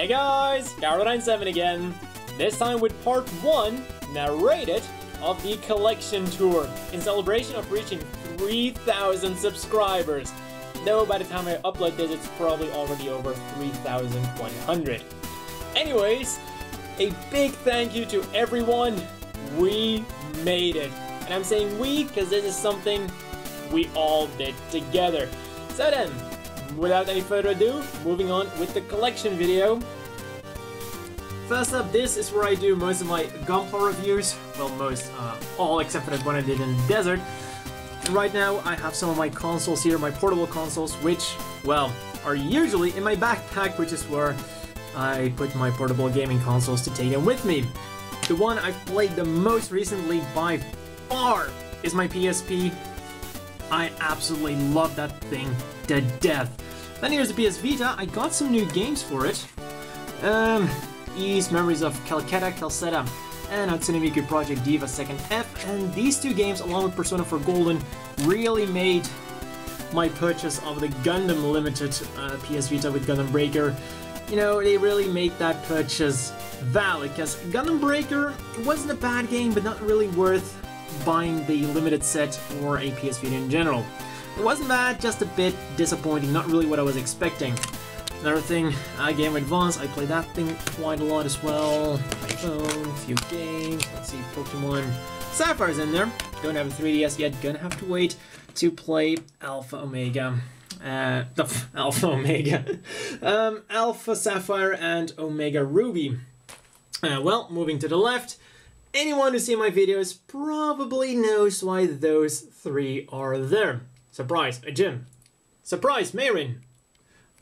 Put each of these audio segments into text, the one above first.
Hey guys, Carol97 again. This time with part 1, Narrated, of the collection tour in celebration of reaching 3,000 subscribers. Though by the time I upload this, it's probably already over 3,100. Anyways, a big thank you to everyone. We made it. And I'm saying we because this is something we all did together. So then, without any further ado, moving on with the collection video. First up, this is where I do most of my Gunpla reviews. Well, all except for that one I did in the desert. And right now, I have some of my consoles here, my portable consoles, which, well, are usually in my backpack, which is where I put my portable gaming consoles to take them with me. The one I've played the most recently by far is my PSP. I absolutely love that thing to death. Then here's the PS Vita. I got some new games for it. These Memories of Calcetta, and Hatsune Miku Project Diva 2nd F, and these two games, along with Persona 4 Golden, really made my purchase of the Gundam Limited PS Vita with Gundam Breaker. You know, they really made that purchase valid, because Gundam Breaker wasn't a bad game, but not really worth buying the limited set or a PS Vita in general. It wasn't bad, just a bit disappointing, not really what I was expecting. Another thing, Game Boy Advance, I play that thing quite a lot as well. My phone, a few games, let's see, Pokemon Sapphire's in there. Don't have a 3DS yet, gonna have to wait to play Alpha Omega. Alpha Sapphire and Omega Ruby. Well, moving to the left, anyone who's seen my videos probably knows why those three are there. Surprise, a gym. Surprise, Meyrin.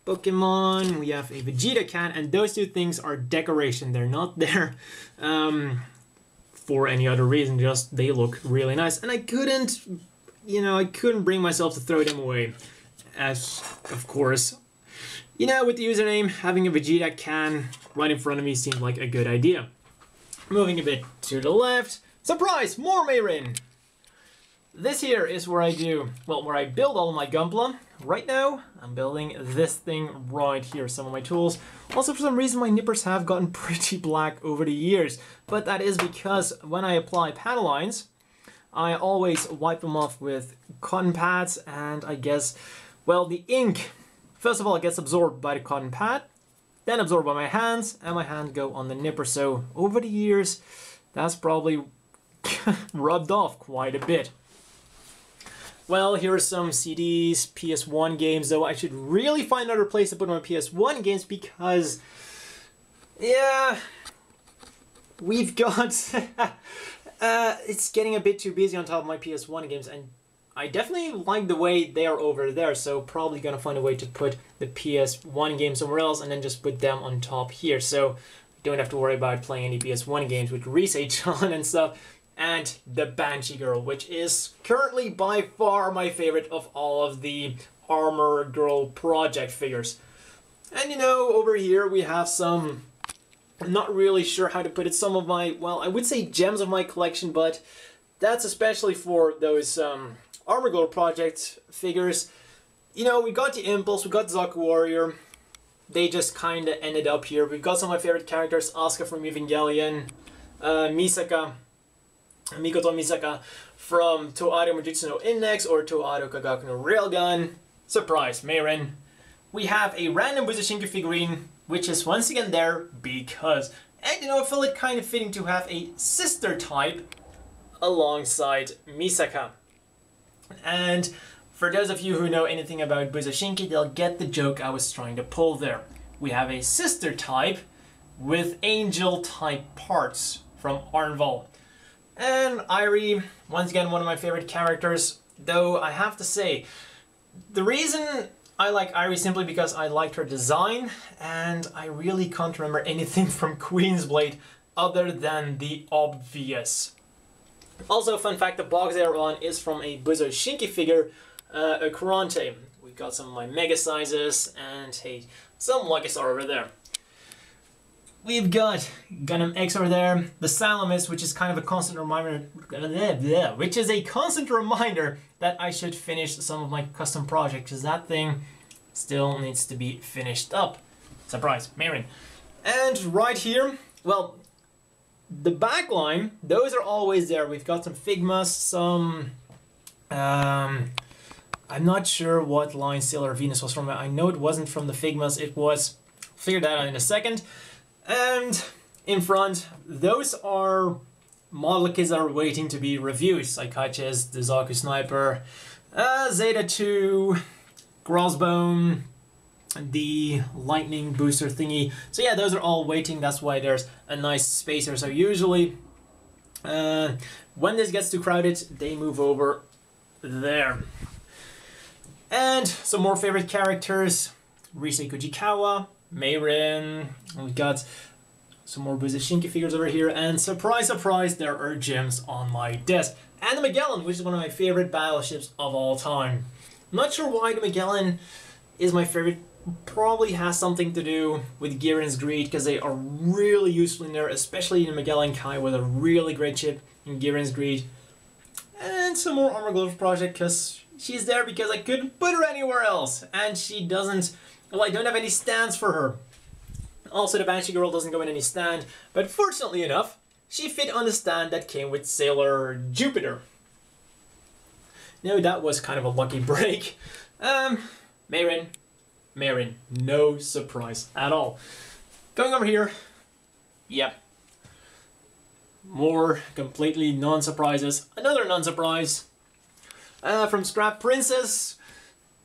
Pokemon, we have a Vegeta can, and those two things are decoration. They're not there for any other reason, just they look really nice. And I couldn't bring myself to throw them away. As, of course, with the username, having a Vegeta can right in front of me seemed like a good idea. Moving a bit to the left, surprise, more Meyrin! This here is where I build all of my Gunpla. Right now, I'm building this thing right here, some of my tools. Also, for some reason, my nippers have gotten pretty black over the years, but that is because when I apply panel lines, I always wipe them off with cotton pads, and I guess, well, the ink, first of all, it gets absorbed by the cotton pad, then absorbed by my hands, and my hands go on the nipper. So over the years, that's probably rubbed off quite a bit. Well, here are some CDs, PS1 games, though I should really find another place to put my PS1 games because, yeah, we've got, it's getting a bit too busy on top of my PS1 games, and I definitely like the way they are over there, so probably gonna find a way to put the PS1 games somewhere else and then just put them on top here, so don't have to worry about playing any PS1 games with Research on and stuff. And the Banshee Girl, which is currently by far my favorite of all of the Armor Girl project figures. And over here we have some, I'm not really sure how to put it, some of my, well, I would say gems of my collection, but that's especially for those Armor Girl project figures. We got the Impulse, we got Zaku Warrior, they just kind of ended up here. We've got some of my favorite characters, Asuka from Evangelion, Mikoto Misaka from Toado Majutsu no Index or Toado Kagaku no Railgun. Surprise, Meyrin. We have a random Buzoshinki figurine, which is once again there because, and I feel it kind of fitting to have a sister type alongside Misaka. And for those of you who know anything about Buzoshinki, they'll get the joke I was trying to pull there. We have a sister type with angel type parts from Arnval. And Irie, once again, one of my favorite characters, though I have to say, the reason I like Irie simply because I liked her design, and I really can't remember anything from Queen's Blade other than the obvious. Also, fun fact, the box they're on is from a Buzoshinki figure, a Kurante. We've got some of my mega sizes, and hey, some Luckisar over there. We've got Gundam X over there, the Salamis, which is kind of a constant reminder, that I should finish some of my custom projects, because that thing still needs to be finished up. Surprise, Meyrin. And right here, well, the back line, those are always there. We've got some Figmas, some... I'm not sure what line Sailor Venus was from. I know it wasn't from the Figmas. It was... Figure that out in a second. And in front, those are model kits that are waiting to be reviewed. Psychiatrist, the Zaku Sniper, Zeta 2, Crossbone, the Lightning Booster thingy. So yeah, those are all waiting. That's why there's a nice space here. So usually, when this gets too crowded, they move over there. And some more favorite characters. Risei Kujikawa, Meyrin, we got some more Buzashinki figures over here, and surprise, surprise, there are gems on my desk. And the Magellan, which is one of my favorite battleships of all time. I'm not sure why the Magellan is my favorite. Probably has something to do with Girin's Greed, because they are really useful in there, especially in the Magellan Kai with a really great chip in Girin's Greed. And some more Armor Glove Project, because she's there because I couldn't put her anywhere else, and she doesn't... Well, I don't have any stands for her. Also, the Banshee Girl doesn't go in any stand, but fortunately enough, she fit on the stand that came with Sailor Jupiter. No, that was kind of a lucky break. Meyrin, no surprise at all. Going over here, yep. More completely non-surprises. Another non-surprise from Scrap Princess.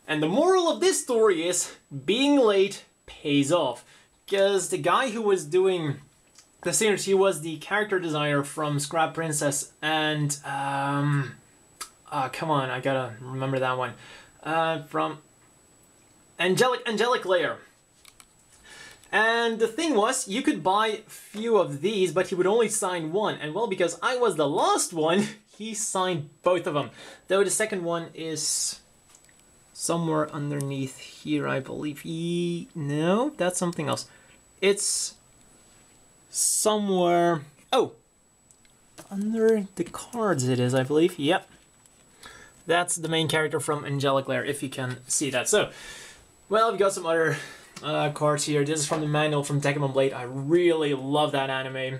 And the moral of this story is, being late pays off. Because the guy who was doing the series, he was the character designer from Scrap Princess and, come on, I gotta remember that one. From Angelic Lair. And the thing was, you could buy a few of these, but he would only sign one. And well, because I was the last one, he signed both of them. Though the second one is... somewhere underneath here, I believe. No, that's something else. It's somewhere... Oh! Under the cards it is, I believe. Yep. That's the main character from Angelic Lair, if you can see that. So, well, we've got some other cards here. This is from the manual from Tekken Blade. I really love that anime.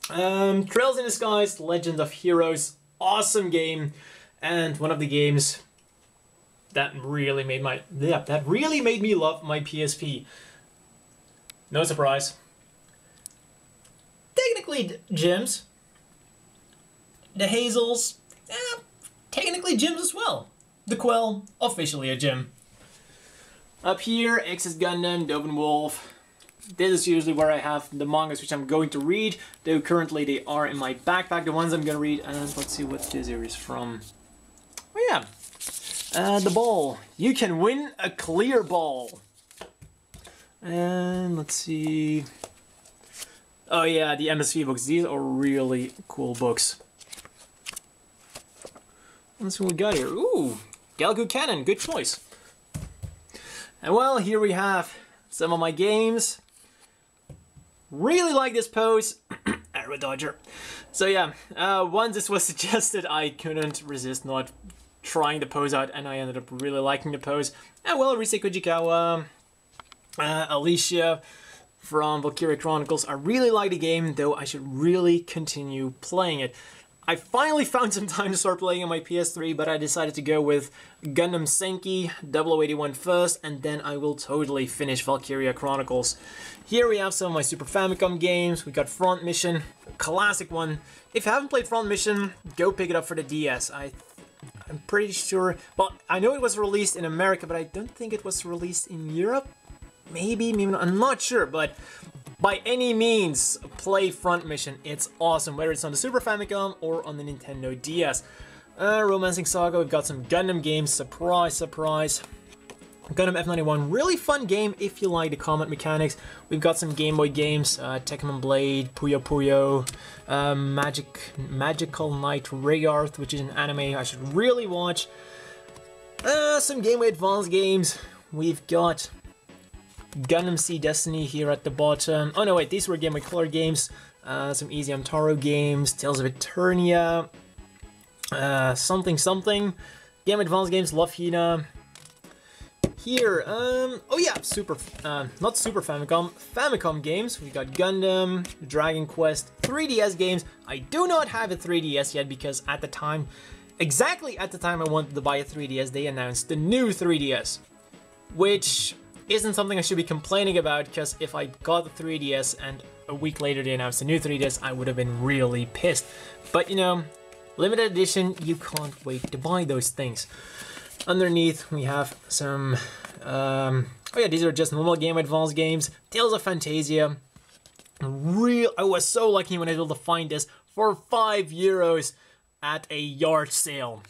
Trails in the Skies, Legend of Heroes. Awesome game. And one of the games... that really made me love my PSP. No surprise. Technically gems. The Hazels, technically gems as well. The Quell, officially a gem. Up here, Exis Gundam, Dovin Wolf. This is usually where I have the mangas which I'm going to read, though currently they are in my backpack, the ones I'm going to read. And let's see what this is from. Oh yeah. The ball. You can win a clear ball. And let's see. Oh yeah, the MSV books. These are really cool books. Let's see what we got here. Ooh, Galgu Cannon. Good choice. And well, here we have some of my games. Really like this pose. Arrow Dodger. So yeah, once this was suggested, I couldn't resist not trying the pose out, and I ended up really liking the pose. And well, Risei Kujikawa, Alicia from Valkyria Chronicles. I really like the game, though I should really continue playing it. I finally found some time to start playing on my PS3, but I decided to go with Gundam Senki 0081 first, and then I will totally finish Valkyria Chronicles. Here we have some of my Super Famicom games. We got Front Mission, classic one. If you haven't played Front Mission, go pick it up for the DS. I'm pretty sure, well, I know it was released in America, but I don't think it was released in Europe. Maybe not, I'm not sure, but by any means, play Front Mission. It's awesome, whether it's on the Super Famicom or on the Nintendo DS. Romancing Saga, we've got some Gundam games, surprise, surprise. Gundam F91, really fun game if you like the combat mechanics. We've got some Game Boy games, Tekken Blade, Puyo Puyo, Magical Knight Ragarth, which is an anime I should really watch. Some Game Boy Advance games. We've got Gundam Sea Destiny here at the bottom. Oh no, wait, these were Game Boy Color games. Some Easy Amtaro games, Tales of Eternia, something. Game Boy Advance games, Love Hina. here? Oh yeah, not Super Famicom games. We got Gundam, Dragon Quest, 3DS games. I do not have a 3DS yet because at the time, exactly at the time I wanted to buy a 3DS, they announced the new 3DS, which isn't something I should be complaining about, because if I got the 3DS and a week later they announced the new 3DS, I would have been really pissed. But you know, limited edition, you can't wait to buy those things. Underneath we have some, oh yeah, these are just normal Game Boy Advance games. Tales of Fantasia. I was so lucky when I was able to find this for €5 at a yard sale.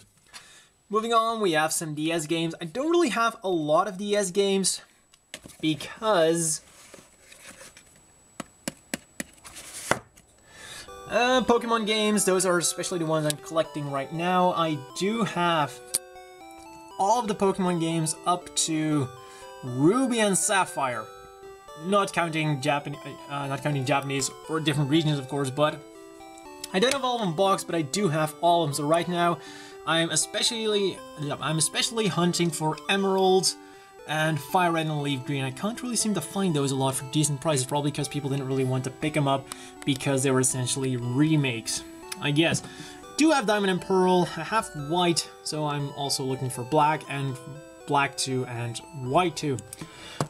Moving on, we have some DS games. I don't really have a lot of DS games because Pokemon games, those are especially the ones I'm collecting right now. I do have all of the Pokemon games up to Ruby and Sapphire, not counting Japanese or different regions, of course. But I don't have all of them boxed, but I do have all of them. So right now, I'm especially hunting for Emeralds and Fire Red and Leaf Green. I can't really seem to find those a lot for decent prices, probably because people didn't really want to pick them up because they were essentially remakes, I guess. Do have Diamond and Pearl. I have White, so I'm also looking for Black and Black 2 and White 2.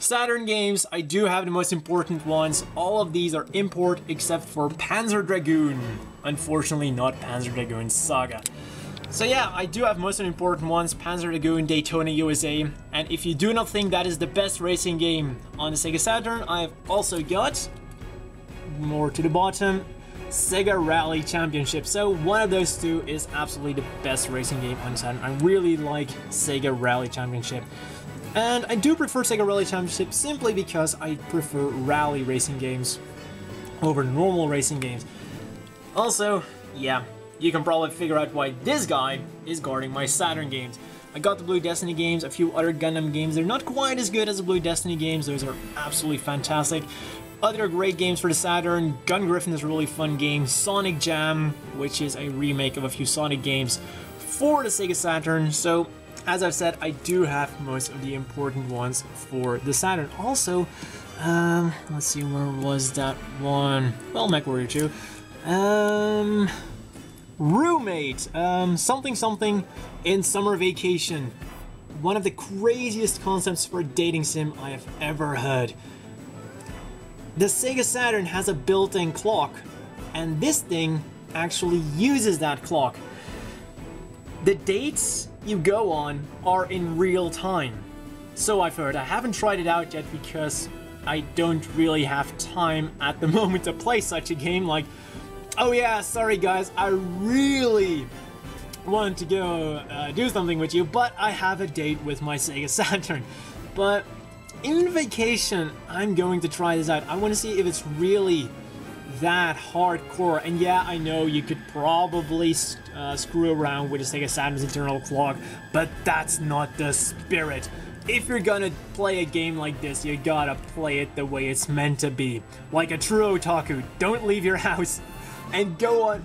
Saturn games, I do have the most important ones. All of these are import except for Panzer Dragoon. Unfortunately, not Panzer Dragoon Saga. So yeah, I do have most of the important ones, Panzer Dragoon, Daytona USA, and if you do not think that is the best racing game on the Sega Saturn, I have also got, more to the bottom, Sega Rally Championship. So one of those two is absolutely the best racing game on Saturn. I really like Sega Rally Championship. And I do prefer Sega Rally Championship simply because I prefer rally racing games over normal racing games. Also, yeah, you can probably figure out why this guy is guarding my Saturn games. I got the Blue Destiny games, a few other Gundam games. They're not quite as good as the Blue Destiny games. Those are absolutely fantastic. Other great games for the Saturn, Gun Griffin is a really fun game, Sonic Jam, which is a remake of a few Sonic games for the Sega Saturn. So, as I've said, I do have most of the important ones for the Saturn. Also, let's see, where was that one? Well, MechWarrior 2. Roommate, something in Summer Vacation. One of the craziest concepts for a dating sim I have ever heard. The Sega Saturn has a built-in clock, and this thing actually uses that clock. The dates you go on are in real time. So I've heard. I haven't tried it out yet because I don't really have time at the moment to play such a game. Like, oh yeah, sorry guys, I really want to go do something with you, but I have a date with my Sega Saturn. But in vacation, I'm going to try this out. I want to see if it's really that hardcore. And yeah, I know you could probably screw around with the Sega Saturn's internal clock, but that's not the spirit. If you're gonna play a game like this, you gotta play it the way it's meant to be. Like a true otaku, don't leave your house and go on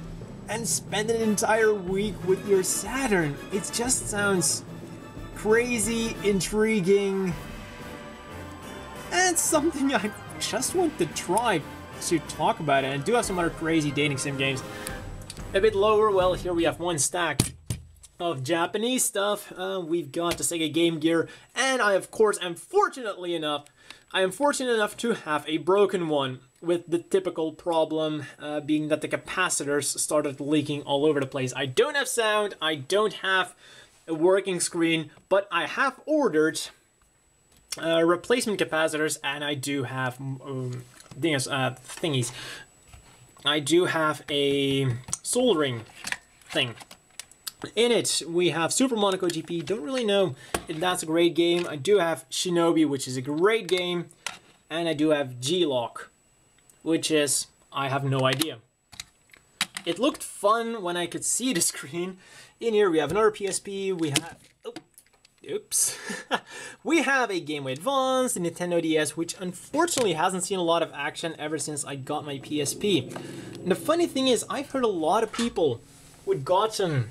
and spend an entire week with your Saturn. It just sounds crazy, intriguing, and something I just want to try to talk about it. And I do have some other crazy dating sim games. A bit lower, well, here we have one stack of Japanese stuff. We've got the Sega Game Gear, and I, of course, am fortunate enough to have a broken one, with the typical problem being that the capacitors started leaking all over the place. I don't have sound, I don't have a working screen, but I have ordered replacement capacitors, and I do have thingies. I do have a soldering thing. In it, we have Super Monaco GP. Don't really know if that's a great game. I do have Shinobi, which is a great game, and I do have G-Lock, which is, I have no idea. It looked fun when I could see the screen. In here, we have another PSP. We have, oops. We have a Game Boy Advance, a Nintendo DS, which unfortunately hasn't seen a lot of action ever since I got my PSP. And the funny thing is, I've heard a lot of people who'd gotten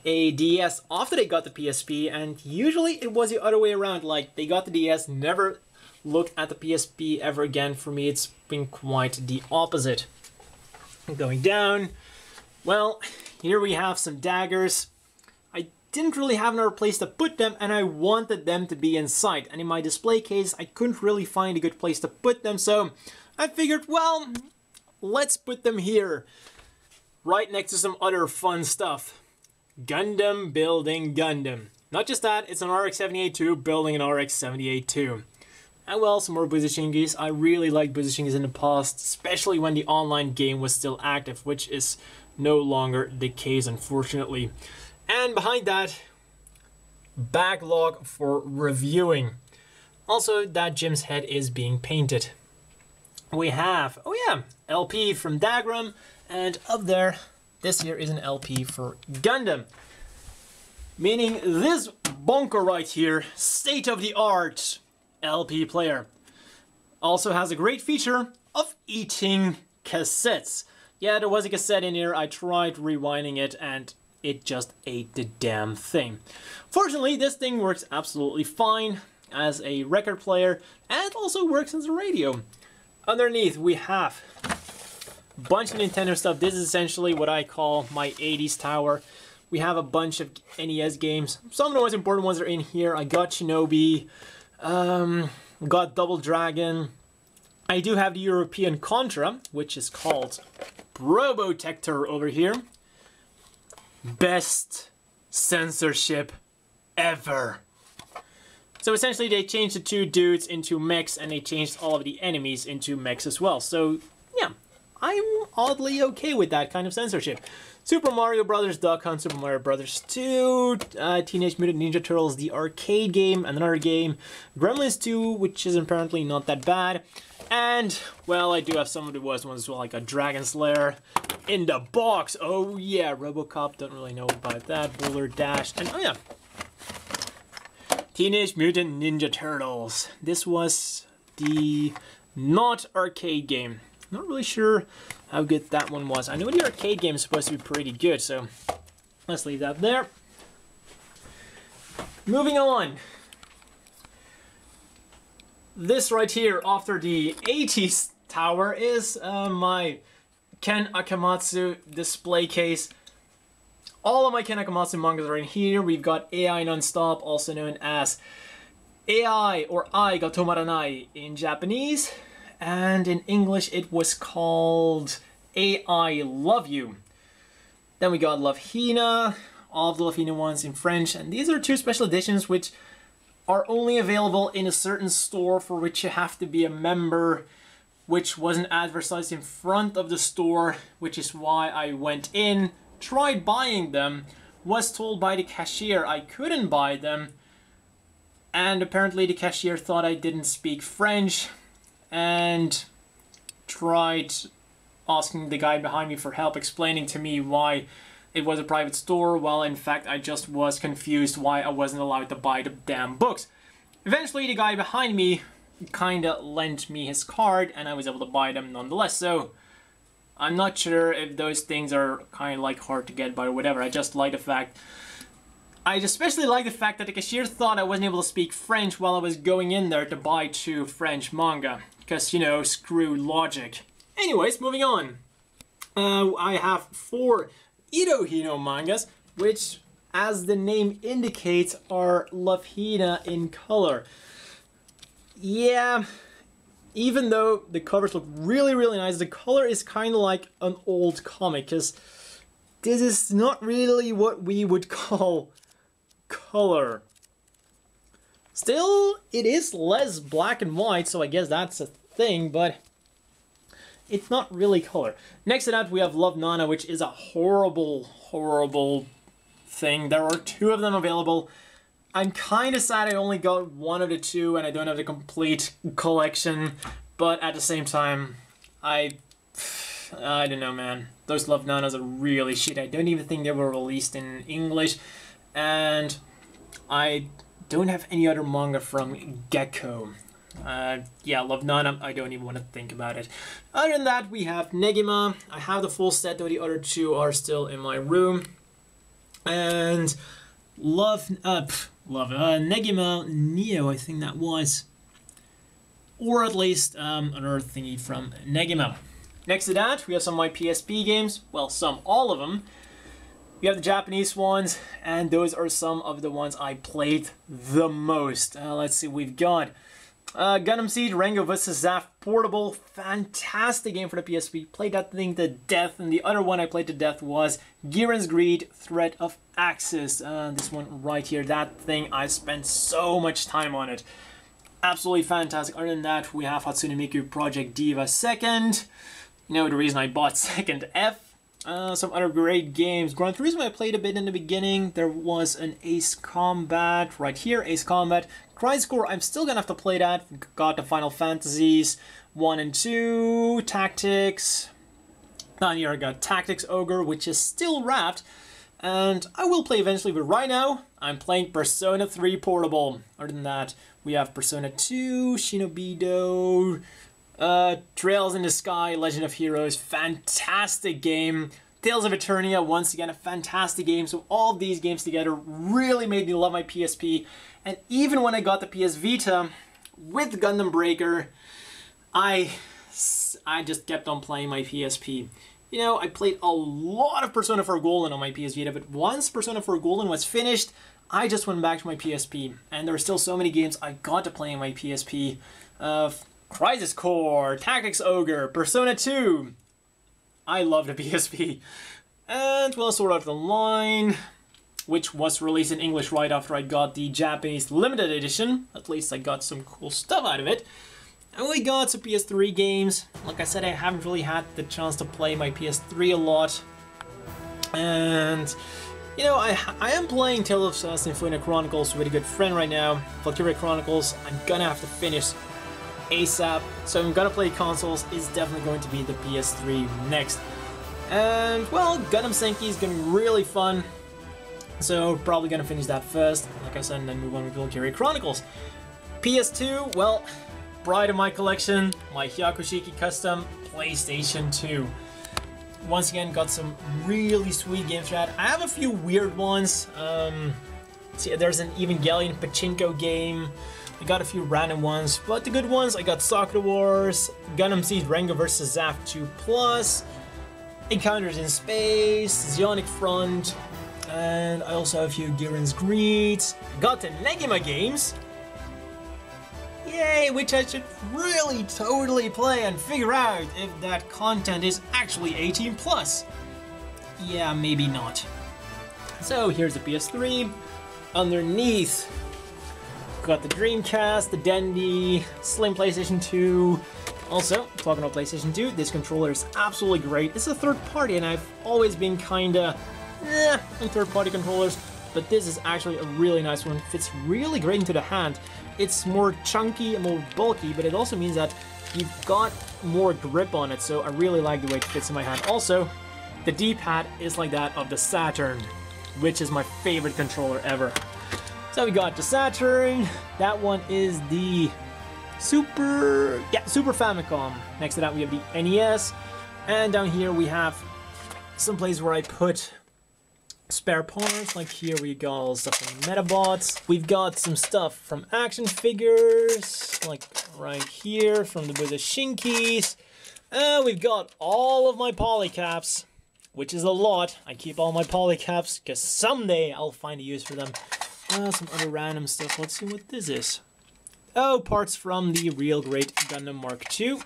a DS after they got the PSP, and usually it was the other way around. Like, they got the DS, never looked at the PSP ever again. For me, it's been quite the opposite. Going down, well, here we have some daggers. I didn't really have another place to put them, and I wanted them to be inside. And in my display case, I couldn't really find a good place to put them, so I figured, well, let's put them here, right next to some other fun stuff. Gundam building Gundam. Not just that, it's an RX-78-2 building an RX-78-2. And well, some more Buzishingis. I really liked Buzishingis in the past, especially when the online game was still active, which is no longer the case, unfortunately. And behind that, backlog for reviewing. Also, that Jim's head is being painted. We have, oh yeah, LP from Dagram, and up there, this here is an LP for Gundam. Meaning this bunker right here, state-of-the-art LP player. Also has a great feature of eating cassettes. Yeah, there was a cassette in here, I tried rewinding it and it just ate the damn thing. Fortunately, this thing works absolutely fine as a record player and it also works as a radio. Underneath we have a bunch of Nintendo stuff. This is essentially what I call my 80s tower. We have a bunch of NES games. Some of the most important ones are in here. I got Shinobi, got Double Dragon. I do have the European Contra, which is called Probotector over here. Best censorship ever. So essentially they changed the two dudes into mechs and they changed all of the enemies into mechs as well. So yeah, I'm oddly okay with that kind of censorship. Super Mario Brothers Duck Hunt, Super Mario Brothers 2, Teenage Mutant Ninja Turtles, the arcade game, another game, Gremlins 2, which is apparently not that bad, and, well, I do have some of the worst ones as well, like a Dragon Slayer in the box. Oh yeah, RoboCop, don't really know about that, Boulder Dash, and oh yeah, Teenage Mutant Ninja Turtles. This was the not arcade game. Not really sure how good that one was. I know the arcade game is supposed to be pretty good, so let's leave that there. Moving on. This right here, after the 80s tower, is my Ken Akamatsu display case. All of my Ken Akamatsu mangas are in here. We've got AI Nonstop, also known as AI or Ai ga Tomaranai in Japanese. And in English it was called AI Love You. Then we got Love Hina, all of the Love Hina ones in French, and these are two special editions which are only available in a certain store for which you have to be a member, which wasn't advertised in front of the store, which is why I went in, tried buying them, was told by the cashier I couldn't buy them, and apparently the cashier thought I didn't speak French, and tried asking the guy behind me for help, explaining to me why it was a private store, while in fact I just was confused why I wasn't allowed to buy the damn books. Eventually the guy behind me kinda lent me his card and I was able to buy them nonetheless, so I'm not sure if those things are kinda like hard to get by or whatever. I just like the fact, I especially like the fact that the cashier thought I wasn't able to speak French while I was going in there to buy 2 French manga. Because, you know, screw logic. Anyways, moving on. I have 4 Ito Hino mangas, which, as the name indicates, are Love Hina in color. Yeah, even though the covers look really, really nice, the color is kind of like an old comic, because this is not really what we would call color. Still, it is less black and white, so I guess that's a thing, but it's not really color. Next to that, we have Love Nana, which is a horrible, horrible thing. There are 2 of them available. I'm kind of sad I only got 1 of the 2 and I don't have the complete collection, but at the same time, I don't know, man. Those Love Nanas are really shit. I don't even think they were released in English, and I don't have any other manga from Gecko. Yeah, Love Nana, I don't even want to think about it. Other than that, we have Negima. I have the full set, though the other 2 are still in my room. And Negima Neo, I think that was. Or at least another thingy from Negima. Next to that, we have some of my PSP games. Well, all of them. We have the Japanese ones, and those are some of the ones I played the most. Let's see, we've got Gundam Seed, Rango vs. Zaf Portable. Fantastic game for the PSP. Played that thing to death, and the other one I played to death was Giran's Greed, Threat of Axis. This one right here, that thing, I spent so much time on it. Absolutely fantastic. Other than that, we have Hatsune Miku Project Diva 2nd. You know the reason I bought 2nd F. Some other great games. Gran Turismo I played a bit in the beginning. There was an Ace Combat right here, Ace Combat. Crisis Core, I'm still gonna have to play that. Got the Final Fantasies 1 and 2, Tactics. Down here I got Tactics Ogre, which is still wrapped. And I will play eventually, but right now, I'm playing Persona 3 Portable. Other than that, we have Persona 2, Shinobido, Trails in the Sky, Legend of Heroes, fantastic game. Tales of Eternia, once again, a fantastic game. So all of these games together really made me love my PSP. And even when I got the PS Vita with Gundam Breaker, I just kept on playing my PSP. You know, I played a lot of Persona 4 Golden on my PS Vita, but once Persona 4 Golden was finished, I just went back to my PSP. And there are still so many games I got to play on my PSP. Crisis Core, Tactics Ogre, Persona 2. I love the PSP. And well, Sword Art of the Line, which was released in English right after I got the Japanese limited edition. At least I got some cool stuff out of it. And we got some PS3 games. Like I said, I haven't really had the chance to play my PS3 a lot. And, you know, I am playing Tales of Symphonia Chronicles with a good friend right now. Valkyria Chronicles, I'm gonna have to finish ASAP. So I'm gonna play consoles. Is definitely going to be the PS3 next. And, well, Gundam Senki is gonna be really fun. So probably gonna finish that first, like I said, and then move on with Valkyria Chronicles. PS2, well, pride of my collection, my Hyakushiki Custom PlayStation 2. Once again, got some really sweet games for that. I have a few weird ones. See, there's an Evangelion Pachinko game. I got a few random ones, but the good ones, I got Sakura Wars, Gundam Seed Rengo vs. Zaf 2+, Encounters in Space, Zionic Front, and I also have a few Giran's Greed. Got the Negima games. Yay, which I should really totally play and figure out if that content is actually 18+. Yeah, maybe not. So here's the PS3. Underneath, got the Dreamcast, the Dendy, Slim PlayStation 2. Also, talking about PlayStation 2, this controller is absolutely great. It's a third party and I've always been kinda on third party controllers, but this is actually a really nice one. It fits really great into the hand. It's more chunky and more bulky, but it also means that you've got more grip on it, so I really like the way it fits in my hand. Also, the D-pad is like that of the Saturn, which is my favorite controller ever. So we got the Saturn, that one is the Super Famicom. Next to that we have the NES, and down here we have some place where I put spare parts. Like here we got all stuff from Metabots. We've got some stuff from action figures, like right here from the Buddha Shinkis. We've got all of my polycaps, which is a lot. I keep all my polycaps because someday I'll find a use for them. Some other random stuff. Let's see what this is. Oh, parts from the Real Great Gundam Mark II.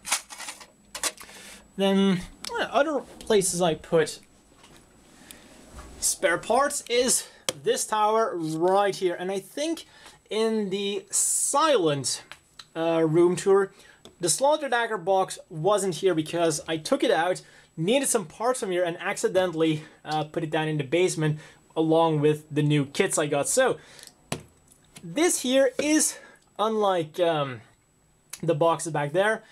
Then other places I put spare parts is this tower right here. And I think in the silent room tour, the Slaughter Dagger box wasn't here because I took it out, needed some parts from here, and accidentally put it down in the basement along with the new kits I got. So this here is unlike the boxes back there.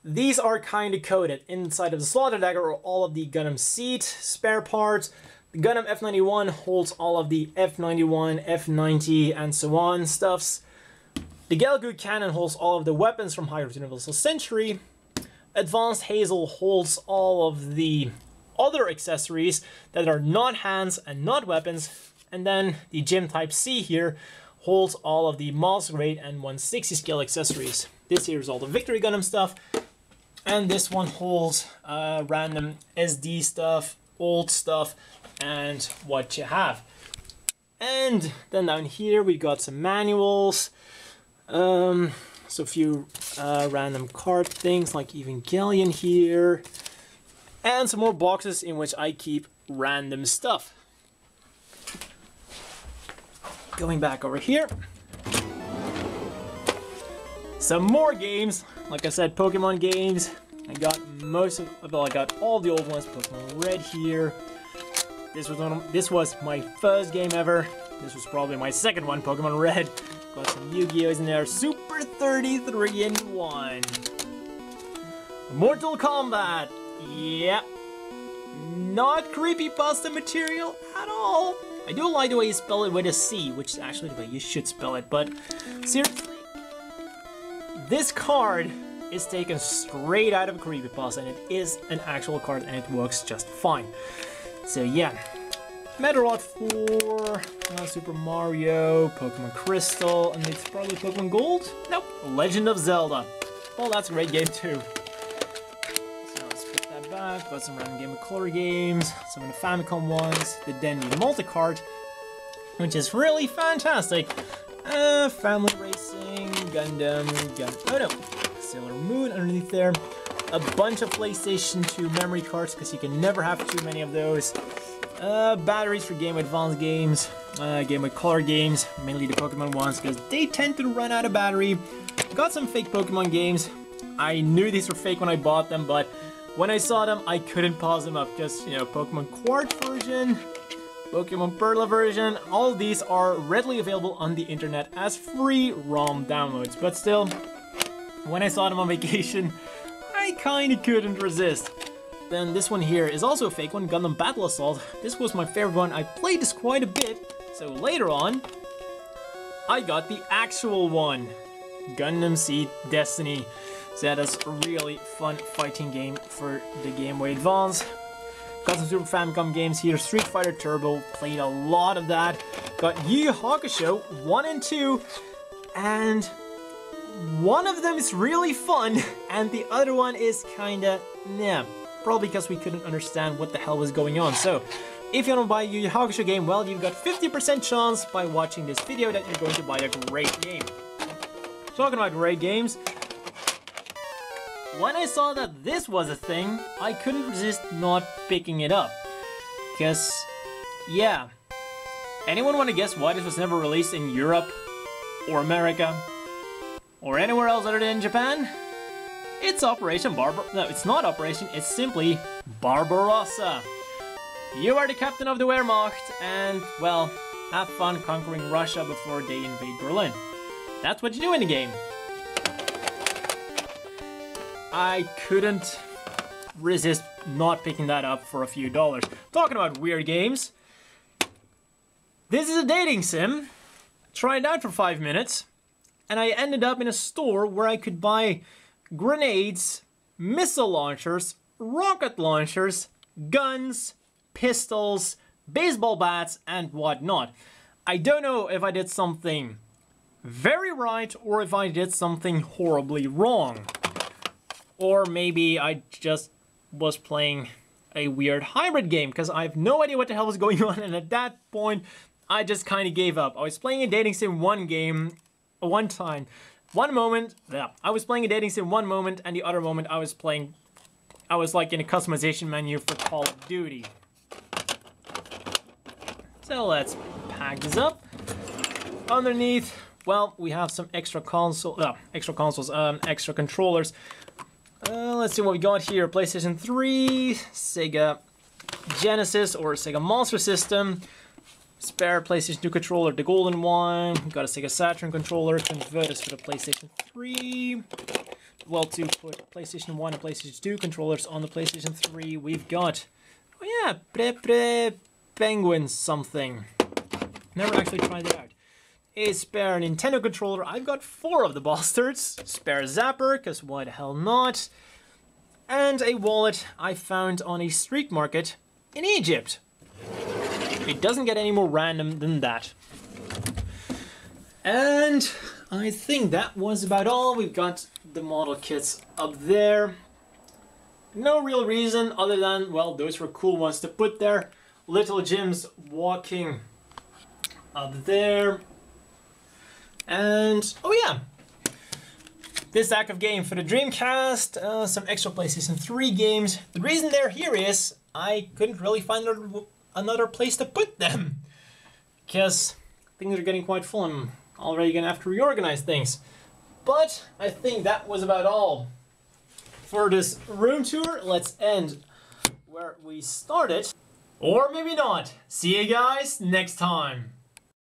These are kind of coded. Inside of the Slaughter Dagger are all of the Gundam Seat spare parts. The Gundam F91 holds all of the F91, F90, and so on stuffs. The Gelgood Cannon holds all of the weapons from Higher Universal Century. Advanced Hazel holds all of the other accessories that are not hands and not weapons. And then the gym type C here holds all of the Monster Grade and 160 scale accessories. This here is all the Victory Gundam stuff. And this one holds random SD stuff, old stuff, and what you have. And then down here we got some manuals. So a few random card things like Evangelion here. And some more boxes in which I keep random stuff. Going back over here. Some more games. Like I said, Pokemon games. I got most of, well, I got all the old ones. Pokemon Red here. This was my first game ever. This was probably my second one, Pokemon Red. Got some Yu-Gi-Ohs in there. Super 33 in 1. Mortal Kombat. Yep. Not creepypasta material at all. I do like the way you spell it with a C, which is actually the way you should spell it, but seriously, this card is taken straight out of a creepypasta, and it is an actual card, and it works just fine. So yeah, Metal 4, Super Mario, Pokemon Crystal, and it's probably Pokemon Gold? Nope, Legend of Zelda. Well, that's a great game too. So let's put that back. Got some random Game of Color games, some of the Famicom ones, the Denby multi-card, which is really fantastic. Family Racing, Gundam, oh no, Sailor Moon underneath there. A bunch of PlayStation 2 memory cards, because you can never have too many of those. Batteries for Game Boy Advance games, Game Boy Color games, mainly the Pokemon ones, because they tend to run out of battery. Got some fake Pokemon games. I knew these were fake when I bought them, but when I saw them, I couldn't pause them up, because, you know, Pokemon Quartz version, Pokemon Perla version, all of these are readily available on the internet as free ROM downloads, but still, when I saw them on vacation, I kinda couldn't resist. Then this one here is also a fake one, Gundam Battle Assault. This was my favorite one. I played this quite a bit, so later on, I got the actual one, Gundam Seed Destiny. So that is a really fun fighting game for the Game Boy Advance. Got some Super Famicom games here, Street Fighter Turbo, played a lot of that. Got Yu Yu Hakusho 1 and 2, and one of them is really fun, and the other one is kinda, nah. Probably because we couldn't understand what the hell was going on. So, if you want to buy a Yu Yu Hakusho game, well, you've got 50% chance by watching this video that you're going to buy a great game. Talking about great games, when I saw that this was a thing, I couldn't resist not picking it up. Because, yeah. Anyone want to guess why this was never released in Europe, or America, or anywhere else other than Japan? It's Operation Barbarossa. No, it's not Operation, it's simply Barbarossa. You are the captain of the Wehrmacht, and, well, have fun conquering Russia before they invade Berlin. That's what you do in the game. I couldn't resist not picking that up for a few dollars. Talking about weird games, this is a dating sim. Tried it out for 5 minutes, and I ended up in a store where I could buy grenades, missile launchers, rocket launchers, guns, pistols, baseball bats, and whatnot. I don't know if I did something very right or if I did something horribly wrong. Or maybe I just was playing a weird hybrid game, because I have no idea what the hell was going on, and at that point, I just kind of gave up. I was playing a dating sim one moment, I was playing a dating sim one moment, and the other moment I was like in a customization menu for Call of Duty. So let's pack this up. Underneath, well, we have some extra extra controllers. Let's see what we got here. PlayStation 3, Sega Genesis or Sega Master System, spare PlayStation 2 controller, the golden one. We've got a Sega Saturn controller, converters for the PlayStation 3. Well, to put PlayStation 1 and PlayStation 2 controllers on the PlayStation 3, we've got, oh yeah, Penguin something. Never actually tried it out. A spare Nintendo controller. I've got 4 of the bastards. Spare Zapper, because why the hell not? and a wallet I found on a street market in Egypt. It doesn't get any more random than that. And I think that was about all. We've got the model kits up there. No real reason other than, well, those were cool ones to put there. Little Jim's walking up there. And, oh yeah, this deck of game for the Dreamcast, some extra PlayStation 3 games. The reason they're here is I couldn't really find another place to put them, because things are getting quite full. I'm already gonna have to reorganize things. But I think that was about all for this room tour. Let's end where we started. Or maybe not. See you guys next time.